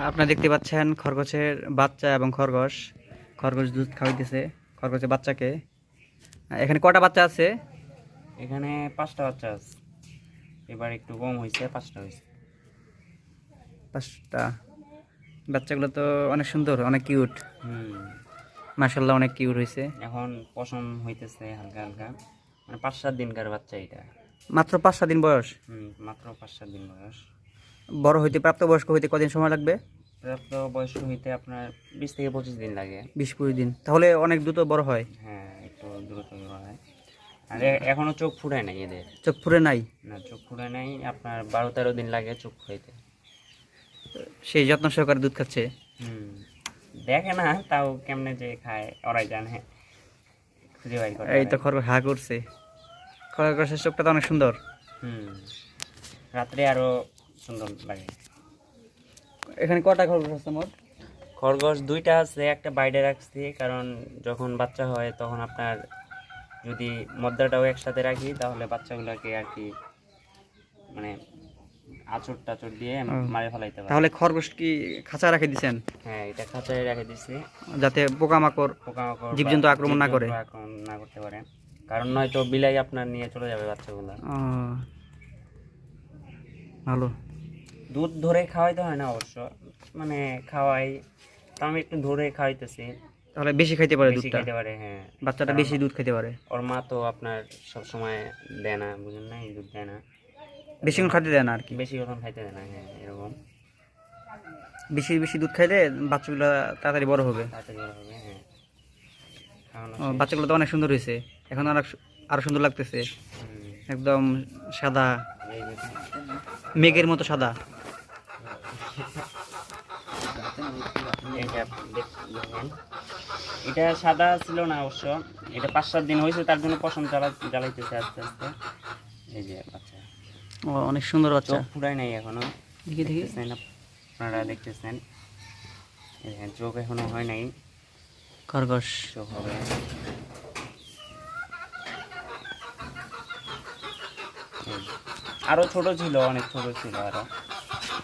আপনারা দেখতে পাচ্ছেন খরগোশের বাচ্চা এবং খরগোশ খরগোশ দুধ খাওয়াইতেছে খরগোশের বাচ্চাকে। এখানে কটা বাচ্চা আছে? এখানে 5টা বাচ্চা আছে। এবার একটু কম হয়েছে, 5টা হয়েছে। 5টা। বাচ্চাগুলো তো অনেক সুন্দর, অনেক কিউট। হুম। মাশাআল্লাহ, অনেক কিউট হয়েছে। এখন পশম হইতেছে হালকা হালকা, মানে 5-7 দিনকার বাচ্চা এটা। মাত্র 5-7 দিন বয়স। মাত্র 5-7 দিন বয়স। বড় হইতে, প্রাপ্তবয়স্ক হইতে কদিন সময় লাগবে? প্রাপ্ত বয়স হইতে আপনার 20 থেকে 25 দিন লাগে। 20-25 দিন, তাহলে অনেক দ্রুত বড় হয়। হ্যাঁ, একটু দ্রুত বড় হয়। আর এখনো চোখ ফুটায় নাই এদের। চোখ ফুরে নাই? না, চোখ ফুটায় নাই। আপনার 12-13 দিন লাগে চোখ ফুটাইতে। সেই যত্ন সহকারে দুধ খাচ্ছে। দেখে না, তাও কেমনে যে খায় ওরাই জানে। খুঁজে বাই করে। এই তো খরগোশ হা করছে। খরগোশের চোখটা তো অনেক সুন্দর। রাত্রে আরো সুন্দর লাগে। এখানে কটা খরগোশ আছে মোট? খরগোশ 2টা আছে, একটা বাইরে রাখছি, কারণ যখন বাচ্চা হয় তখন আপনার যদি মদ্দাটাও একসাথে রাখি তাহলে বাচ্চাগুলোকে আর কি মানে আঁচড় টাচড় দিয়ে মারে ফেলাইতে পারে। তাহলে খরগোশ কি খাঁচা রেখে দিছেন? হ্যাঁ, এটা খাঁচায় রেখে দিছি, যাতে পোকামাকড় জীবজন্তু আক্রমণ না করে। আক্রমণ না করতে পারে, কারণ নয়তো বিলাই আপনার নিয়ে চলে যাবে বাচ্চাগুলো। ভালো। দুধ ধরে খাওয়াইতে হয় না অবশ্য, মানে খাওয়াই, তো আমি একটু ধরে খাওয়াইতেছি। তাহলে বেশি খাইতে পারে, বেশি দুধটা খেতে পারে। হ্যাঁ, বাচ্চাটা বেশি দুধ খেতে পারে। ওর মা তো আপনার সব সময় দেয় না, বুঝেন না, দুধ দেয় না, বেশিক্ষণ খাইতে দেয় না আর কি। বেশি কখন খাইতে দেয় না। হ্যাঁ, এরকম বেশি বেশি দুধ খাইলে বাচ্চাগুলো তাড়াতাড়ি বড় হবে। তাড়াতাড়ি বড় হবে। হ্যাঁ, খাওয়ানো বাচ্চাগুলো তো অনেক সুন্দর হয়েছে, এখন অনেক আরো সুন্দর লাগতেছে। একদম সাদা, মেঘের মতো সাদা। এটা সাদা ছিল না অবশ্য, এটা 5-7 দিন হয়েছে, তার জন্য পশম জ্বালাইতেছে আস্তে আস্তে। এই যে বাচ্চা, অনেক সুন্দর বাচ্চা। চোখ ফুটায় নাই এখনো, দেখি দেখি। আপনারা দেখতেছেন, চোখ এখনো হয় নাই। খরগোশ চোখ হবে। আরো ছোট ছিল, অনেক ছোট ছিল আরো।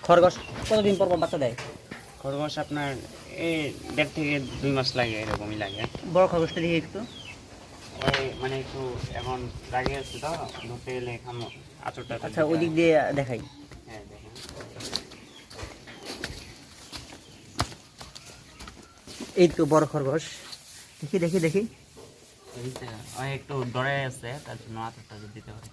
খরগোশ কতদিন পর পর বাচ্চা দেয়? খরগোশ আপনার এই 1.5 থেকে 2 মাস লাগে, এরকমই লাগে। বড় খরগোশটা দেখি একটু। ওই মানে একটু এখন রাগে আছে তো, ধরতে গেলে খামো আঁচড়টা। আচ্ছা, ওই দিক দিয়ে দেখাই। হ্যাঁ, দেখেন। এই তো বড় খরগোশ, দেখি দেখি দেখি। একটু ডরে আছে, তার জন্য আঁচড়টা দিতে হবে।